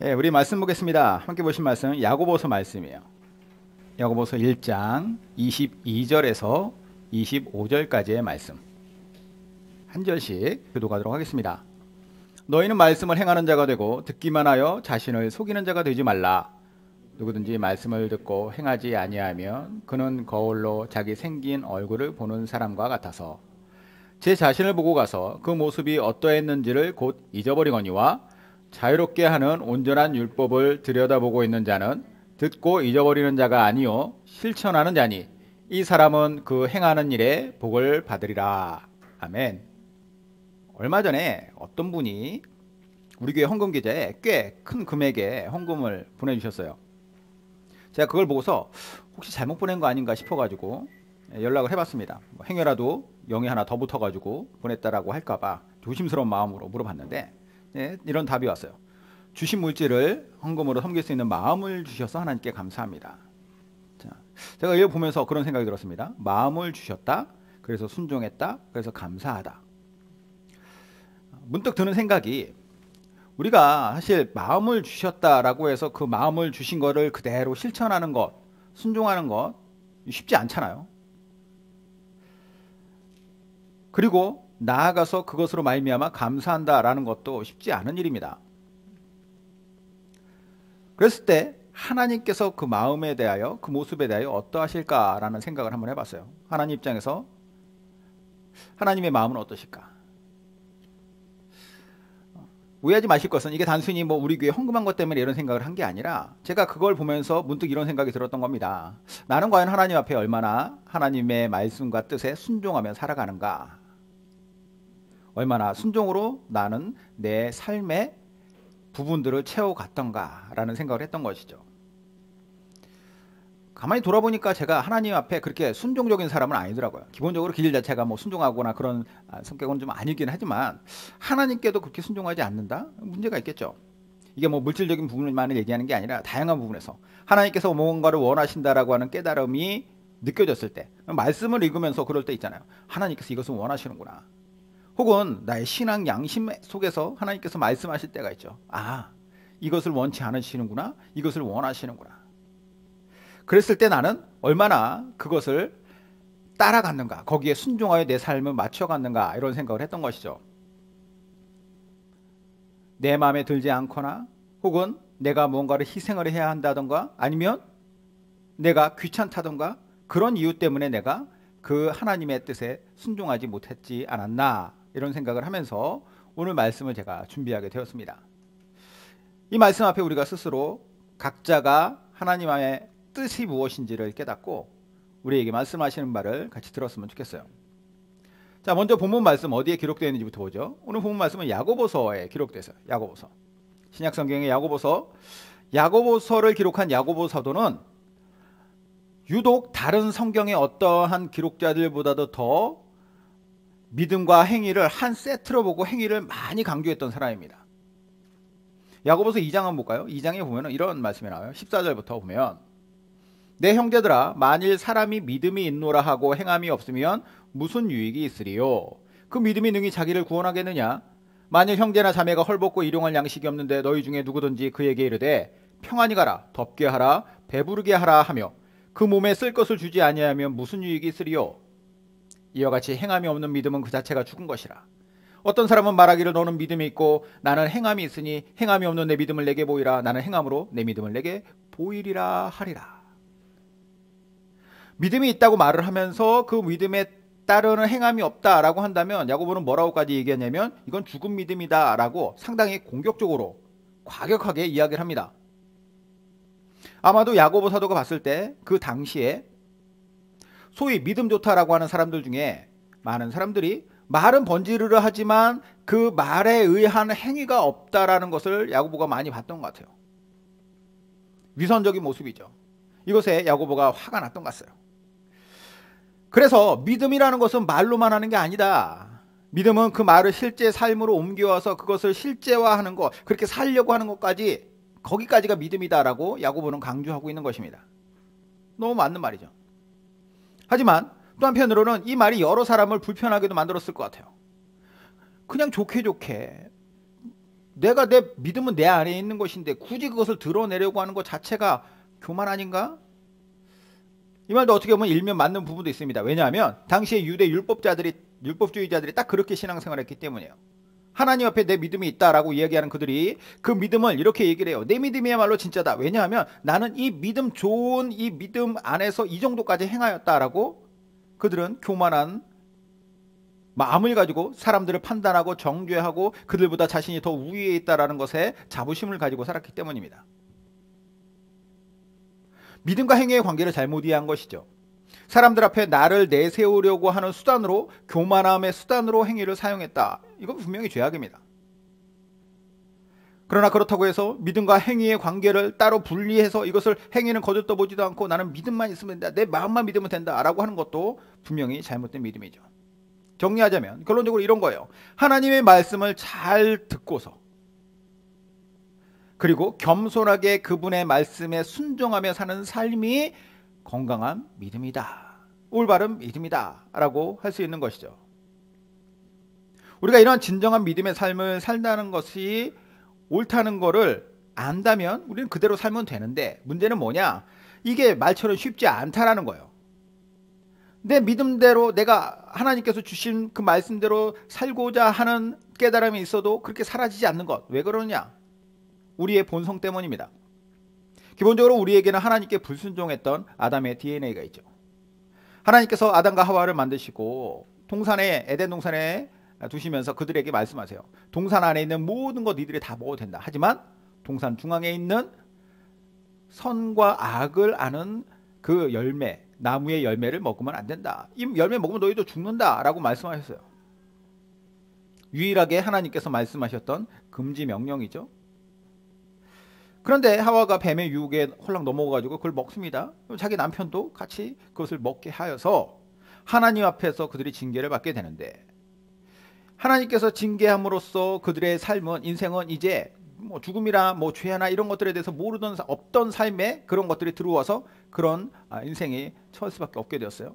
예, 우리 말씀 보겠습니다. 함께 보신 말씀은 야고보서 말씀이에요. 야고보서 1장 22절에서 25절까지의 말씀. 한 절씩 교독하도록 하겠습니다. 너희는 말씀을 행하는 자가 되고 듣기만 하여 자신을 속이는 자가 되지 말라. 누구든지 말씀을 듣고 행하지 아니하면 그는 거울로 자기 생긴 얼굴을 보는 사람과 같아서 제 자신을 보고 가서 그 모습이 어떠했는지를 곧 잊어버리거니와 자유롭게 하는 온전한 율법을 들여다보고 있는 자는 듣고 잊어버리는 자가 아니요 실천하는 자니 이 사람은 그 행하는 일에 복을 받으리라. 아멘. 얼마 전에 어떤 분이 우리 교회 헌금 계좌에 꽤 큰 금액의 헌금을 보내주셨어요. 제가 그걸 보고서 혹시 잘못 보낸 거 아닌가 싶어가지고 연락을 해봤습니다. 행여라도 0이 하나 더 붙어가지고 보냈다라고 할까봐 조심스러운 마음으로 물어봤는데 이런 답이 왔어요. 주신 물질을 헌금으로 섬길 수 있는 마음을 주셔서 하나님께 감사합니다. 자, 제가 이걸 보면서 그런 생각이 들었습니다. 마음을 주셨다. 그래서 순종했다. 그래서 감사하다. 문득 드는 생각이 우리가 사실 마음을 주셨다라고 해서 그 마음을 주신 거를 그대로 실천하는 것, 순종하는 것 쉽지 않잖아요. 그리고 나아가서 그것으로 말미암아 감사한다라는 것도 쉽지 않은 일입니다. 그랬을 때 하나님께서 그 마음에 대하여 그 모습에 대하여 어떠하실까라는 생각을 한번 해봤어요. 하나님 입장에서 하나님의 마음은 어떠실까? 오해하지 마실 것은 이게 단순히 뭐 우리 교회 헌금한 것 때문에 이런 생각을 한 게 아니라 제가 그걸 보면서 문득 이런 생각이 들었던 겁니다. 나는 과연 하나님 앞에 얼마나 하나님의 말씀과 뜻에 순종하며 살아가는가? 얼마나 순종으로 나는 내 삶의 부분들을 채워갔던가 라는 생각을 했던 것이죠. 가만히 돌아보니까 제가 하나님 앞에 그렇게 순종적인 사람은 아니더라고요. 기본적으로 길 자체가 뭐 순종하거나 그런 성격은 좀 아니긴 하지만 하나님께도 그렇게 순종하지 않는다? 문제가 있겠죠. 이게 뭐 물질적인 부분만을 얘기하는 게 아니라 다양한 부분에서 하나님께서 뭔가를 원하신다라고 하는 깨달음이 느껴졌을 때 말씀을 읽으면서 그럴 때 있잖아요. 하나님께서 이것을 원하시는구나. 혹은 나의 신앙 양심 속에서 하나님께서 말씀하실 때가 있죠. 아, 이것을 원치 않으시는구나. 이것을 원하시는구나. 그랬을 때 나는 얼마나 그것을 따라갔는가, 거기에 순종하여 내 삶을 맞춰갔는가 이런 생각을 했던 것이죠. 내 마음에 들지 않거나 혹은 내가 뭔가를 희생을 해야 한다던가 아니면 내가 귀찮다던가 그런 이유 때문에 내가 그 하나님의 뜻에 순종하지 못했지 않았나 이런 생각을 하면서 오늘 말씀을 제가 준비하게 되었습니다. 이 말씀 앞에 우리가 스스로 각자가 하나님의 뜻이 무엇인지를 깨닫고 우리에게 말씀하시는 말을 같이 들었으면 좋겠어요. 자, 먼저 본문 말씀 어디에 기록되어 있는지부터 보죠. 오늘 본문 말씀은 야고보서에 기록되어 있어요. 야고보서. 신약 성경의 야고보서. 야고보서를 기록한 야고보 사도는 유독 다른 성경의 어떠한 기록자들보다도 더 믿음과 행위를 한 세트로 보고 행위를 많이 강조했던 사람입니다. 야고보서 2장 한번 볼까요? 2장에 보면 이런 말씀이 나와요. 14절부터 보면 내 형제들아 만일 사람이 믿음이 있노라 하고 행함이 없으면 무슨 유익이 있으리요? 그 믿음이 능히 자기를 구원하겠느냐? 만일 형제나 자매가 헐벗고 일용할 양식이 없는데 너희 중에 누구든지 그에게 이르되 평안히 가라 덥게 하라 배부르게 하라 하며 그 몸에 쓸 것을 주지 아니하면 무슨 유익이 있으리요? 이와 같이 행함이 없는 믿음은 그 자체가 죽은 것이라. 어떤 사람은 말하기를 너는 믿음이 있고 나는 행함이 있으니 행함이 없는 내 믿음을 내게 보이라. 나는 행함으로 내 믿음을 내게 보이리라 하리라. 믿음이 있다고 말을 하면서 그 믿음에 따르는 행함이 없다라고 한다면 야고보는 뭐라고까지 얘기하냐면 이건 죽은 믿음이다라고 상당히 공격적으로 과격하게 이야기를 합니다. 아마도 야고보 사도가 봤을 때 그 당시에 소위 믿음 좋다라고 하는 사람들 중에 많은 사람들이 말은 번지르르 하지만 그 말에 의한 행위가 없다라는 것을 야고보가 많이 봤던 것 같아요. 위선적인 모습이죠. 이것에 야고보가 화가 났던 것 같아요. 그래서 믿음이라는 것은 말로만 하는 게 아니다. 믿음은 그 말을 실제 삶으로 옮겨와서 그것을 실제화하는 것, 그렇게 살려고 하는 것까지 거기까지가 믿음이다라고 야고보는 강조하고 있는 것입니다. 너무 맞는 말이죠. 하지만 또 한편으로는 이 말이 여러 사람을 불편하게도 만들었을 것 같아요. 그냥 좋게 내 믿음은 내 안에 있는 것인데 굳이 그것을 드러내려고 하는 것 자체가 교만 아닌가? 이 말도 어떻게 보면 일면 맞는 부분도 있습니다. 왜냐하면 당시에 유대 율법주의자들이 딱 그렇게 신앙생활을 했기 때문이에요. 하나님 앞에 내 믿음이 있다라고 이야기하는 그들이 그 믿음을 이렇게 얘기를 해요. 내 믿음이야말로 진짜다. 왜냐하면 나는 이 믿음 좋은 이 믿음 안에서 이 정도까지 행하였다라고 그들은 교만한 마음을 가지고 사람들을 판단하고 정죄하고 그들보다 자신이 더 우위에 있다라는 것에 자부심을 가지고 살았기 때문입니다. 믿음과 행위의 관계를 잘못 이해한 것이죠. 사람들 앞에 나를 내세우려고 하는 수단으로 교만함의 수단으로 행위를 사용했다. 이건 분명히 죄악입니다. 그러나 그렇다고 해서 믿음과 행위의 관계를 따로 분리해서 이것을 행위는 거들떠보지도 않고 나는 믿음만 있으면 된다. 내 마음만 믿으면 된다. 라고 하는 것도 분명히 잘못된 믿음이죠. 정리하자면 결론적으로 이런 거예요. 하나님의 말씀을 잘 듣고서 그리고 겸손하게 그분의 말씀에 순종하며 사는 삶이 건강한 믿음이다. 올바른 믿음이다. 라고 할 수 있는 것이죠. 우리가 이런 진정한 믿음의 삶을 산다는 것이 옳다는 것을 안다면 우리는 그대로 살면 되는데 문제는 뭐냐? 이게 말처럼 쉽지 않다라는 거예요. 내 믿음대로 내가 하나님께서 주신 그 말씀대로 살고자 하는 깨달음이 있어도 그렇게 사라지지 않는 것. 왜 그러느냐? 우리의 본성 때문입니다. 기본적으로 우리에게는 하나님께 불순종했던 아담의 DNA가 있죠. 하나님께서 아담과 하와를 만드시고 에덴 동산에 두시면서 그들에게 말씀하세요. 동산 안에 있는 모든 것 니들이 다 먹어도 된다. 하지만 동산 중앙에 있는 선과 악을 아는 그 열매, 나무의 열매를 먹으면 안 된다. 이 열매 먹으면 너희도 죽는다 라고 말씀하셨어요. 유일하게 하나님께서 말씀하셨던 금지 명령이죠. 그런데 하와가 뱀의 유혹에 홀랑 넘어가지고 그걸 먹습니다. 자기 남편도 같이 그것을 먹게 하여서 하나님 앞에서 그들이 징계를 받게 되는데, 하나님께서 징계함으로써 그들의 삶은, 인생은 이제 뭐 죽음이나 뭐 죄나 이런 것들에 대해서 모르던 없던 삶에 그런 것들이 들어와서 그런 인생이 처할 수밖에 없게 되었어요.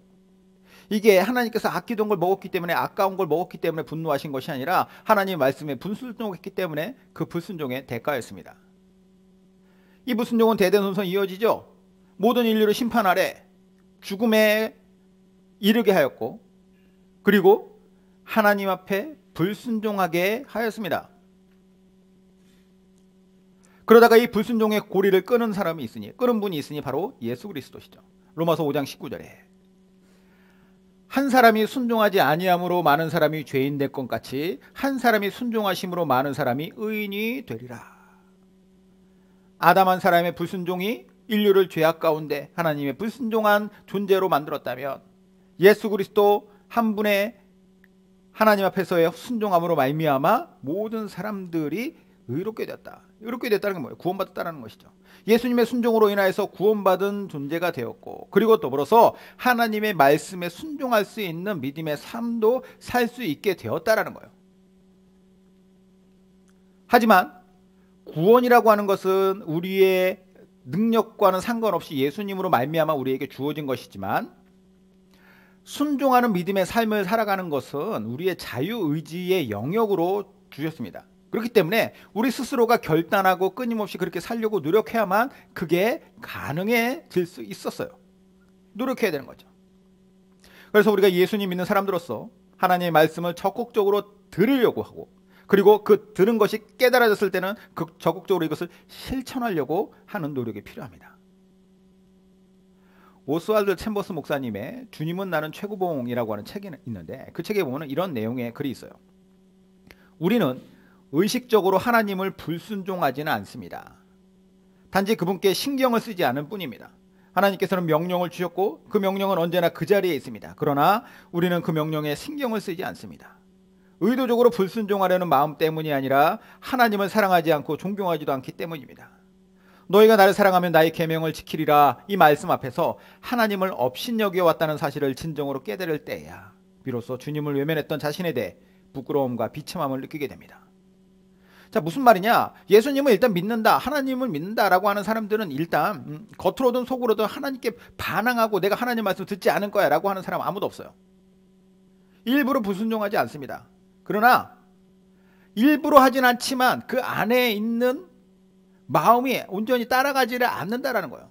이게 하나님께서 아끼던 걸 먹었기 때문에, 아까운 걸 먹었기 때문에 분노하신 것이 아니라 하나님의 말씀에 불순종했기 때문에 그 불순종의 대가였습니다. 이 불순종은 대대손손 이어지죠. 모든 인류를 심판 아래 죽음에 이르게 하였고, 그리고 하나님 앞에 불순종하게 하였습니다. 그러다가 이 불순종의 고리를 끄는 사람이 있으니, 끄는 분이 있으니 바로 예수 그리스도시죠. 로마서 5장 19절에 한 사람이 순종하지 아니함으로 많은 사람이 죄인 될 것 같이 한 사람이 순종하심으로 많은 사람이 의인이 되리라. 아담 한 사람의 불순종이 인류를 죄악 가운데 하나님의 불순종한 존재로 만들었다면, 예수 그리스도 한 분의 하나님 앞에서의 순종함으로 말미암아 모든 사람들이 의롭게 되었다. 의롭게 됐다는 게 뭐예요? 구원받았다는 것이죠. 예수님의 순종으로 인하여서 구원받은 존재가 되었고, 그리고 더불어서 하나님의 말씀에 순종할 수 있는 믿음의 삶도 살 수 있게 되었다라는 거예요. 하지만 구원이라고 하는 것은 우리의 능력과는 상관없이 예수님으로 말미암아 우리에게 주어진 것이지만, 순종하는 믿음의 삶을 살아가는 것은 우리의 자유의지의 영역으로 주셨습니다. 그렇기 때문에 우리 스스로가 결단하고 끊임없이 그렇게 살려고 노력해야만 그게 가능해질 수 있었어요. 노력해야 되는 거죠. 그래서 우리가 예수님 믿는 사람들로서 하나님의 말씀을 적극적으로 들으려고 하고, 그리고 그 들은 것이 깨달아졌을 때는 적극적으로 이것을 실천하려고 하는 노력이 필요합니다. 오스왈드 챔버스 목사님의 주님은 나는 최고봉이라고 하는 책이 있는데, 그 책에 보면 이런 내용의 글이 있어요. 우리는 의식적으로 하나님을 불순종하지는 않습니다. 단지 그분께 신경을 쓰지 않을 뿐입니다. 하나님께서는 명령을 주셨고 그 명령은 언제나 그 자리에 있습니다. 그러나 우리는 그 명령에 신경을 쓰지 않습니다. 의도적으로 불순종하려는 마음 때문이 아니라 하나님을 사랑하지 않고 존경하지도 않기 때문입니다. 너희가 나를 사랑하면 나의 계명을 지키리라, 이 말씀 앞에서 하나님을 업신여겨왔다는 사실을 진정으로 깨달을 때야 비로소 주님을 외면했던 자신에 대해 부끄러움과 비참함을 느끼게 됩니다. 자, 무슨 말이냐? 예수님을 일단 믿는다, 하나님을 믿는다라고 하는 사람들은 일단 겉으로든 속으로든 하나님께 반항하고 내가 하나님 말씀 듣지 않을 거야 라고 하는 사람 아무도 없어요. 일부러 불순종하지 않습니다. 그러나 일부러 하진 않지만 그 안에 있는 마음이 온전히 따라가지를 않는다라는 거예요.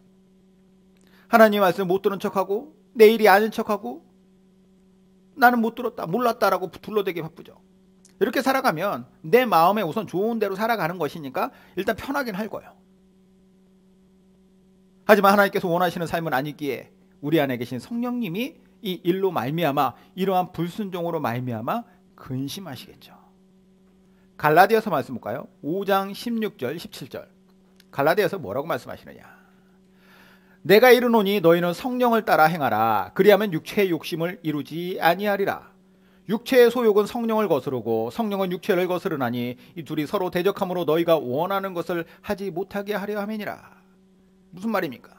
하나님 말씀 못 들은 척하고 내 일이 아닌 척하고 나는 못 들었다 몰랐다라고 둘러대기 바쁘죠. 이렇게 살아가면 내 마음에 우선 좋은 대로 살아가는 것이니까 일단 편하긴 할 거예요. 하지만 하나님께서 원하시는 삶은 아니기에 우리 안에 계신 성령님이 이 일로 말미암아 이러한 불순종으로 말미암아 근심하시겠죠. 갈라디아서 말씀 볼까요? 5장 16절 17절. 갈라디아서 뭐라고 말씀하시느냐. 내가 이르노니 너희는 성령을 따라 행하라. 그리하면 육체의 욕심을 이루지 아니하리라. 육체의 소욕은 성령을 거스르고 성령은 육체를 거스르나니 이 둘이 서로 대적함으로 너희가 원하는 것을 하지 못하게 하려 함이니라. 무슨 말입니까?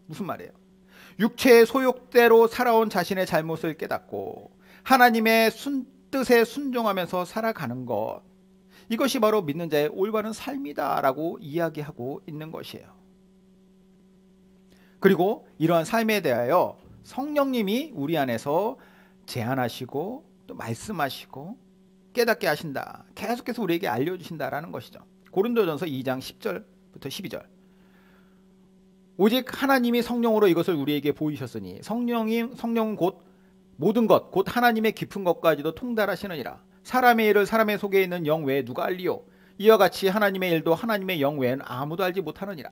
무슨 말이에요? 육체의 소욕대로 살아온 자신의 잘못을 깨닫고 하나님의 뜻에 순종하면서 살아가는 것, 이것이 바로 믿는 자의 올바른 삶이다 라고 이야기하고 있는 것이에요. 그리고 이러한 삶에 대하여 성령님이 우리 안에서 제안하시고 또 말씀하시고 깨닫게 하신다. 계속해서 우리에게 알려주신다라는 것이죠. 고린도전서 2장 10절부터 12절. 오직 하나님이 성령으로 이것을 우리에게 보이셨으니 성령은 곧 모든 것 곧 하나님의 깊은 것까지도 통달하시느니라. 사람의 일을 사람의 속에 있는 영 외에 누가 알리요? 이와 같이 하나님의 일도 하나님의 영 외에는 아무도 알지 못하느니라.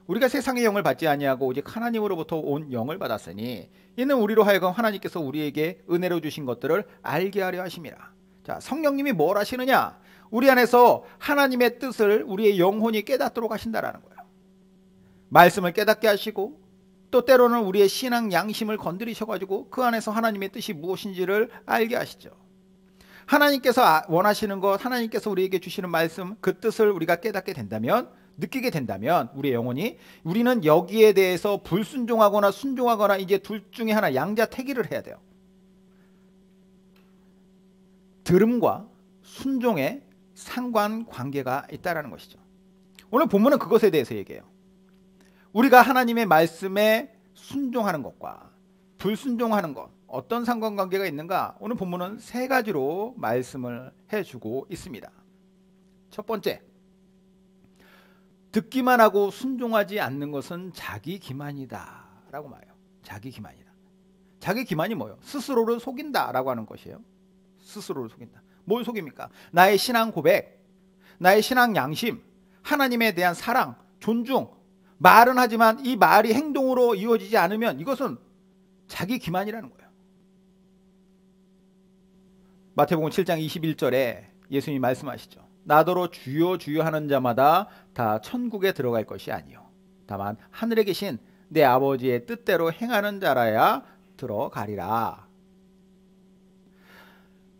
우리가 세상의 영을 받지 아니하고 오직 하나님으로부터 온 영을 받았으니 이는 우리로 하여금 하나님께서 우리에게 은혜로 주신 것들을 알게 하려 하심이라. 자, 성령님이 뭘 하시느냐? 우리 안에서 하나님의 뜻을 우리의 영혼이 깨닫도록 하신다라는 거예요. 말씀을 깨닫게 하시고 또 때로는 우리의 신앙 양심을 건드리셔가지고 그 안에서 하나님의 뜻이 무엇인지를 알게 하시죠. 하나님께서 원하시는 것, 하나님께서 우리에게 주시는 말씀, 그 뜻을 우리가 깨닫게 된다면, 느끼게 된다면 우리의 영혼이 우리는 여기에 대해서 불순종하거나 순종하거나 이제 둘 중에 하나 양자택일을 해야 돼요. 들음과 순종의 상관관계가 있다는 것이죠. 오늘 본문은 그것에 대해서 얘기해요. 우리가 하나님의 말씀에 순종하는 것과 불순종하는 것, 어떤 상관관계가 있는가? 오늘 본문은 세 가지로 말씀을 해주고 있습니다. 첫 번째, 듣기만 하고 순종하지 않는 것은 자기 기만이다 라고 말해요. 자기 기만이다. 자기 기만이 뭐예요? 스스로를 속인다 라고 하는 것이에요. 스스로를 속인다. 뭘 속입니까? 나의 신앙 고백, 나의 신앙 양심, 하나님에 대한 사랑, 존중, 말은 하지만 이 말이 행동으로 이루어지지 않으면 이것은 자기 기만이라는 거예요. 마태복음 7장 21절에 예수님이 말씀하시죠. 나더러 주여 주여 하는 자마다 다 천국에 들어갈 것이 아니요 다만 하늘에 계신 내 아버지의 뜻대로 행하는 자라야 들어가리라.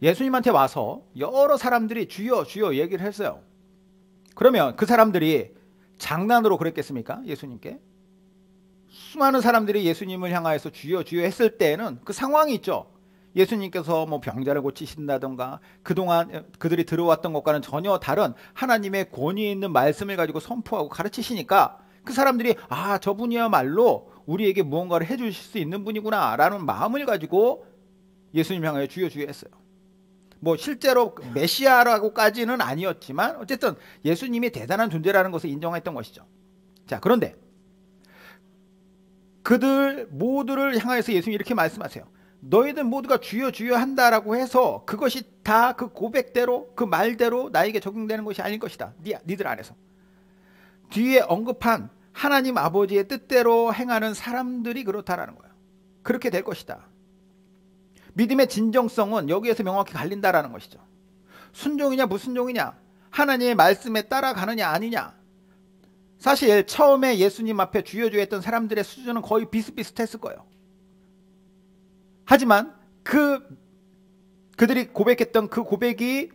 예수님한테 와서 여러 사람들이 주여 주여 얘기를 했어요. 그러면 그 사람들이 장난으로 그랬겠습니까? 예수님께? 수많은 사람들이 예수님을 향하여서 주여 주여 했을 때에는 그 상황이 있죠. 예수님께서 뭐 병자를 고치신다던가 그동안 그들이 들어왔던 것과는 전혀 다른 하나님의 권위 있는 말씀을 가지고 선포하고 가르치시니까 그 사람들이 아, 저분이야말로 우리에게 무언가를 해주실 수 있는 분이구나 라는 마음을 가지고 예수님 향하여 주여 주여 했어요. 뭐 실제로 메시아라고까지는 아니었지만 어쨌든 예수님이 대단한 존재라는 것을 인정했던 것이죠. 자, 그런데 그들 모두를 향해서 예수님이 이렇게 말씀하세요. 너희들 모두가 주여 주여 한다라고 해서 그것이 다 그 고백대로 그 말대로 나에게 적용되는 것이 아닐 것이다. 니들 안에서. 뒤에 언급한 하나님 아버지의 뜻대로 행하는 사람들이 그렇다라는 거예요. 그렇게 될 것이다. 믿음의 진정성은 여기에서 명확히 갈린다라는 것이죠. 순종이냐 무순종이냐, 하나님의 말씀에 따라가느냐 아니냐. 사실 처음에 예수님 앞에 주여 주여 했던 사람들의 수준은 거의 비슷비슷했을 거예요. 하지만 그들이 고백했던 그 고백이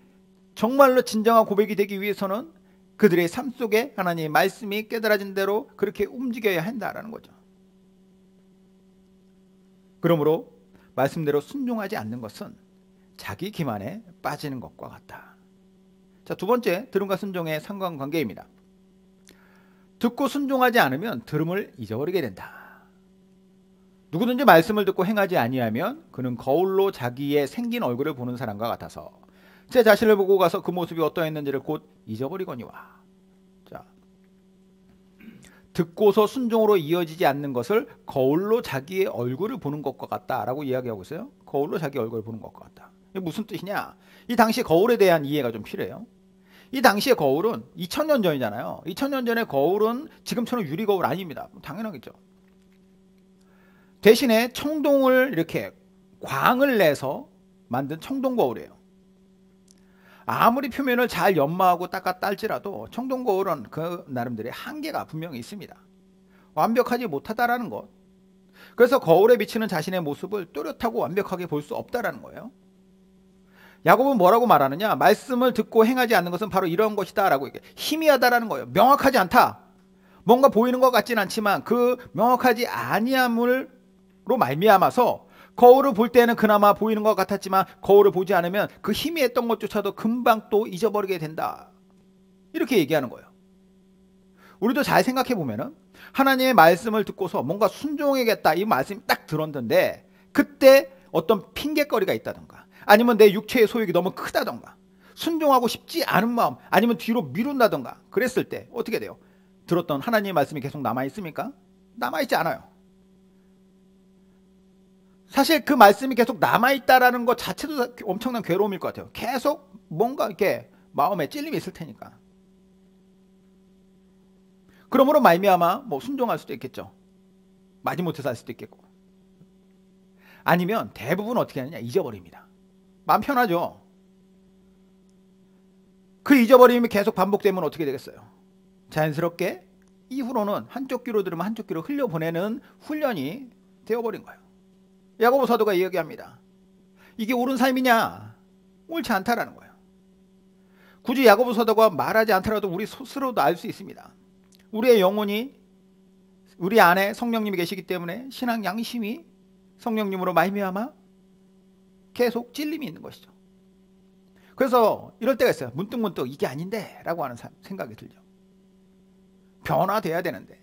정말로 진정한 고백이 되기 위해서는 그들의 삶 속에 하나님의 말씀이 깨달아진 대로 그렇게 움직여야 한다라는 거죠. 그러므로 말씀대로 순종하지 않는 것은 자기 기만에 빠지는 것과 같다. 자, 두 번째, 들음과 순종의 상관관계입니다. 듣고 순종하지 않으면 들음을 잊어버리게 된다. 누구든지 말씀을 듣고 행하지 아니하면 그는 거울로 자기의 생긴 얼굴을 보는 사람과 같아서 제 자신을 보고 가서 그 모습이 어떠했는지를 곧 잊어버리거니와. 자, 듣고서 순종으로 이어지지 않는 것을 거울로 자기의 얼굴을 보는 것과 같다라고 이야기하고 있어요. 거울로 자기 얼굴을 보는 것과 같다. 이게 무슨 뜻이냐? 이 당시 거울에 대한 이해가 좀 필요해요. 이 당시의 거울은 2000년 전이잖아요. 2000년 전의 거울은 지금처럼 유리 거울 아닙니다. 당연하겠죠. 대신에 청동을 이렇게 광을 내서 만든 청동 거울이에요. 아무리 표면을 잘 연마하고 닦아 딸지라도 청동 거울은 그 나름대로의 한계가 분명히 있습니다. 완벽하지 못하다라는 것. 그래서 거울에 비치는 자신의 모습을 또렷하고 완벽하게 볼 수 없다라는 거예요. 야곱은 뭐라고 말하느냐? 말씀을 듣고 행하지 않는 것은 바로 이런 것이다 라고 얘기해. 희미하다라는 거예요. 명확하지 않다. 뭔가 보이는 것 같진 않지만 그 명확하지 아니함으로 말미암아서 거울을 볼 때는 그나마 보이는 것 같았지만 거울을 보지 않으면 그 희미했던 것조차도 금방 또 잊어버리게 된다. 이렇게 얘기하는 거예요. 우리도 잘 생각해 보면은 하나님의 말씀을 듣고서 뭔가 순종해야겠다 이 말씀이 딱 들었는데 그때 어떤 핑계거리가 있다던가 아니면 내 육체의 소욕이 너무 크다던가 순종하고 싶지 않은 마음 아니면 뒤로 미룬다던가 그랬을 때 어떻게 돼요? 들었던 하나님의 말씀이 계속 남아있습니까? 남아있지 않아요. 사실 그 말씀이 계속 남아있다라는 것 자체도 엄청난 괴로움일 것 같아요. 계속 뭔가 이렇게 마음에 찔림이 있을 테니까. 그러므로 말미암아 뭐 순종할 수도 있겠죠. 마지못해서 할 수도 있겠고. 아니면 대부분 어떻게 하느냐 잊어버립니다. 마음 편하죠. 그 잊어버림이 계속 반복되면 어떻게 되겠어요? 자연스럽게 이후로는 한쪽 귀로 들으면 한쪽 귀로 흘려보내는 훈련이 되어버린 거예요. 야고보 사도가 이야기합니다. 이게 옳은 삶이냐? 옳지 않다라는 거예요. 굳이 야고보 사도가 말하지 않더라도 우리 스스로도 알 수 있습니다. 우리의 영혼이 우리 안에 성령님이 계시기 때문에 신앙 양심이 성령님으로 말미암아 계속 찔림이 있는 것이죠. 그래서 이럴 때가 있어요. 문득문득 이게 아닌데 라고 하는 생각이 들죠. 변화돼야 되는데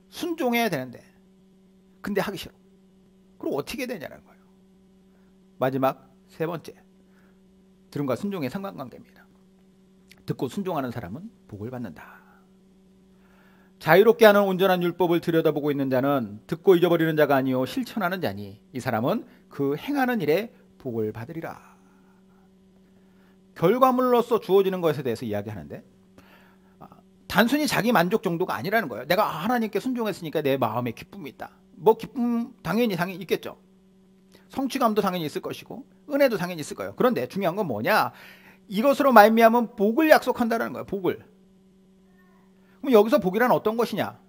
순종해야 되는데 근데 하기 싫어. 그럼 어떻게 되냐는 거예요. 마지막 세 번째 들음과 순종의 상관관계입니다. 듣고 순종하는 사람은 복을 받는다. 자유롭게 하는 온전한 율법을 들여다보고 있는 자는 듣고 잊어버리는 자가 아니요 실천하는 자니 이 사람은 그 행하는 일에 복을 받으리라. 결과물로서 주어지는 것에 대해서 이야기하는데 단순히 자기 만족 정도가 아니라는 거예요. 내가 하나님께 순종했으니까 내 마음에 기쁨이 있다. 뭐 기쁨 당연히 있겠죠. 성취감도 당연히 있을 것이고 은혜도 당연히 있을 거예요. 그런데 중요한 건 뭐냐? 이것으로 말미암은 복을 약속한다는 거예요. 복을. 그럼 여기서 복이란 어떤 것이냐?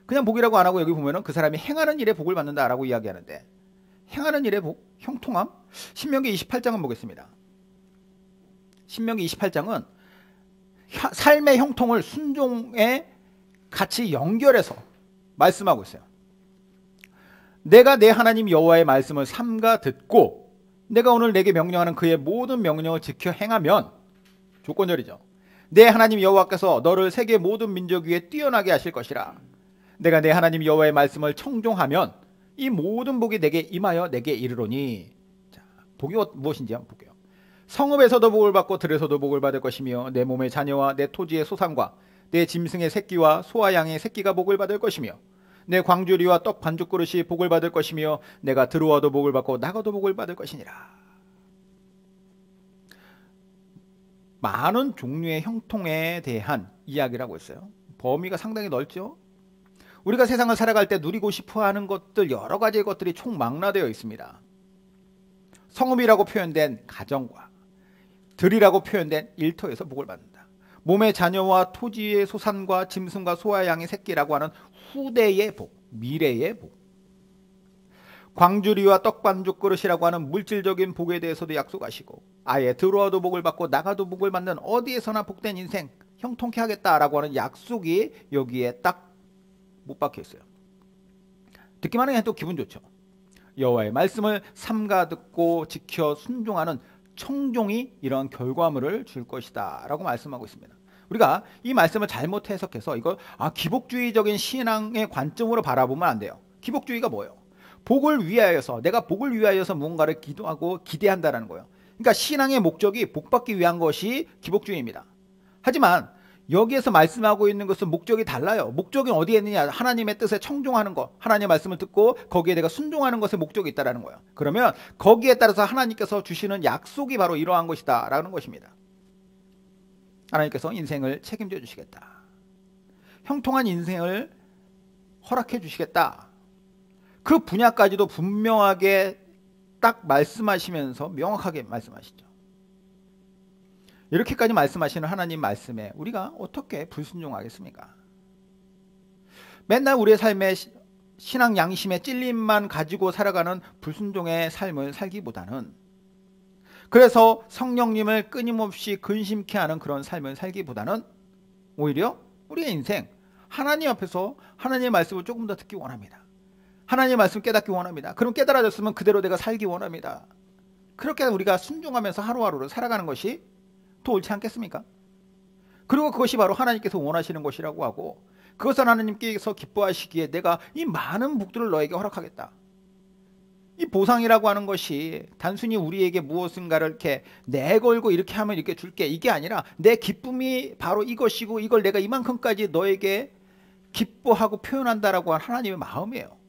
그냥 복이라고 안 하고 여기 보면은 그 사람이 행하는 일에 복을 받는다라고 이야기하는데 행하는 일에 복? 형통함? 신명기 28장은 보겠습니다. 신명기 28장은 삶의 형통을 순종에 같이 연결해서 말씀하고 있어요. 내가 내 하나님 여호와의 말씀을 삼가 듣고 내가 오늘 내게 명령하는 그의 모든 명령을 지켜 행하면 조건절이죠. 내 하나님 여호와께서 너를 세계 모든 민족 위에 뛰어나게 하실 것이라. 내가 내 하나님 여호와의 말씀을 청종하면 이 모든 복이 내게 임하여 내게 이르노니. 자, 복이 무엇인지 한번 볼게요. 성읍에서도 복을 받고 들에서도 복을 받을 것이며 내 몸의 자녀와 내 토지의 소산과 내 짐승의 새끼와 소와 양의 새끼가 복을 받을 것이며 내 광주리와 떡 반죽 그릇이 복을 받을 것이며 내가 들어와도 복을 받고 나가도 복을 받을 것이니라. 많은 종류의 형통에 대한 이야기라고 했어요. 범위가 상당히 넓죠. 우리가 세상을 살아갈 때 누리고 싶어하는 것들 여러 가지의 것들이 총망라되어 있습니다. 성읍이라고 표현된 가정과 들이라고 표현된 일터에서 복을 받는다. 몸의 자녀와 토지의 소산과 짐승과 소와 양의 새끼라고 하는 후대의 복, 미래의 복. 광주리와 떡반죽 그릇이라고 하는 물질적인 복에 대해서도 약속하시고 아예 들어와도 복을 받고 나가도 복을 받는 어디에서나 복된 인생 형통케 하겠다라고 하는 약속이 여기에 딱 못 박혀 있어요. 듣기만 해도 기분 좋죠. 여호와의 말씀을 삼가 듣고 지켜 순종하는 청종이 이런 결과물을 줄 것이다 라고 말씀하고 있습니다. 우리가 이 말씀을 잘못 해석해서 이걸 기복주의적인 신앙의 관점으로 바라보면 안 돼요. 기복주의가 뭐예요? 복을 위하여서 내가 복을 위하여서 무언가를 기도하고 기대한다는 거예요. 그러니까 신앙의 목적이 복받기 위한 것이 기복주의입니다. 하지만 여기에서 말씀하고 있는 것은 목적이 달라요. 목적이 어디에 있느냐? 하나님의 뜻에 청종하는 것, 하나님의 말씀을 듣고 거기에 내가 순종하는 것에 목적이 있다는 거예요. 그러면 거기에 따라서 하나님께서 주시는 약속이 바로 이러한 것이다 라는 것입니다. 하나님께서 인생을 책임져 주시겠다. 형통한 인생을 허락해 주시겠다. 그 분야까지도 분명하게 딱 말씀하시면서 명확하게 말씀하시죠. 이렇게까지 말씀하시는 하나님 말씀에 우리가 어떻게 불순종하겠습니까? 맨날 우리의 삶에 신앙 양심의 찔림만 가지고 살아가는 불순종의 삶을 살기보다는, 그래서 성령님을 끊임없이 근심케 하는 그런 삶을 살기보다는 오히려 우리의 인생 하나님 앞에서 하나님의 말씀을 조금 더 듣기 원합니다. 하나님의 말씀 깨닫기 원합니다. 그럼 깨달아졌으면 그대로 내가 살기 원합니다. 그렇게 우리가 순종하면서 하루하루를 살아가는 것이 더 옳지 않겠습니까? 그리고 그것이 바로 하나님께서 원하시는 것이라고 하고, 그것은 하나님께서 기뻐하시기에 내가 이 많은 복들을 너에게 허락하겠다. 이 보상이라고 하는 것이 단순히 우리에게 무엇인가를 이렇게 내걸고 이렇게 하면 이렇게 줄게, 이게 아니라 내 기쁨이 바로 이것이고 이걸 내가 이만큼까지 너에게 기뻐하고 표현한다라고 하는 하나님의 마음이에요.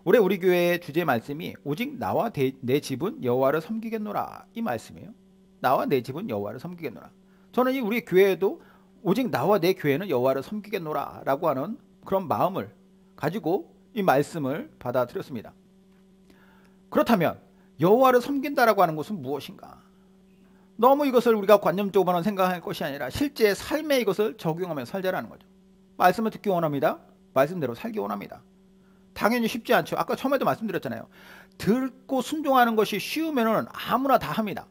올해 우리 교회의 주제 말씀이 오직 나와 내 집은 여호와를 섬기겠노라, 이 말씀이에요. 나와 내 집은 여호와를 섬기겠노라. 저는 이 우리 교회에도 오직 나와 내 교회는 여호와를 섬기겠노라 라고 하는 그런 마음을 가지고 이 말씀을 받아들였습니다. 그렇다면 여호와를 섬긴다라고 하는 것은 무엇인가? 너무 이것을 우리가 관념적으로만 생각할 것이 아니라 실제 삶에 이것을 적용하며 살자라는 거죠. 말씀을 듣기 원합니다. 말씀대로 살기 원합니다. 당연히 쉽지 않죠. 아까 처음에도 말씀드렸잖아요. 듣고 순종하는 것이 쉬우면 아무나 다 합니다.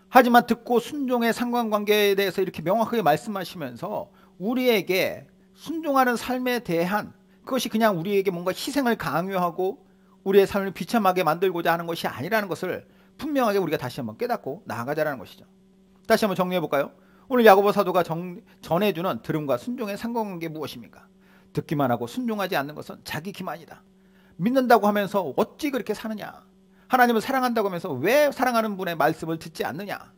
하지만 듣고 순종의 상관관계에 대해서 이렇게 명확하게 말씀하시면서 우리에게 순종하는 삶에 대한, 그것이 그냥 우리에게 뭔가 희생을 강요하고 우리의 삶을 비참하게 만들고자 하는 것이 아니라는 것을 분명하게 우리가 다시 한번 깨닫고 나아가자라는 것이죠. 다시 한번 정리해 볼까요? 오늘 야고보 사도가 전해주는 들음과 순종의 상관관계 무엇입니까? 듣기만 하고 순종하지 않는 것은 자기 기만이다. 믿는다고 하면서 어찌 그렇게 사느냐? 하나님을 사랑한다고 하면서 왜 사랑하는 분의 말씀을 듣지 않느냐?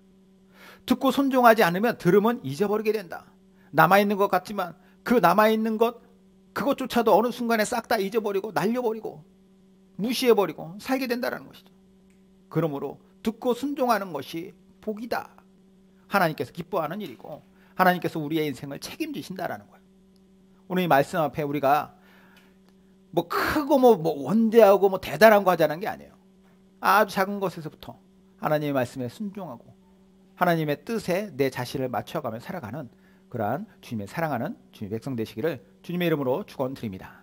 듣고 순종하지 않으면 들음은 잊어버리게 된다. 남아있는 것 같지만 그 남아있는 것, 그것조차도 어느 순간에 싹 다 잊어버리고 날려버리고 무시해버리고 살게 된다는 것이죠. 그러므로 듣고 순종하는 것이 복이다. 하나님께서 기뻐하는 일이고 하나님께서 우리의 인생을 책임지신다라는 거예요. 오늘 이 말씀 앞에 우리가 뭐 크고 뭐 원대하고 뭐 대단한 거 하자는 게 아니에요. 아주 작은 것에서부터 하나님의 말씀에 순종하고 하나님의 뜻에 내 자신을 맞춰가며 살아가는 그러한 주님의 사랑하는 주님의 백성 되시기를 주님의 이름으로 축원드립니다.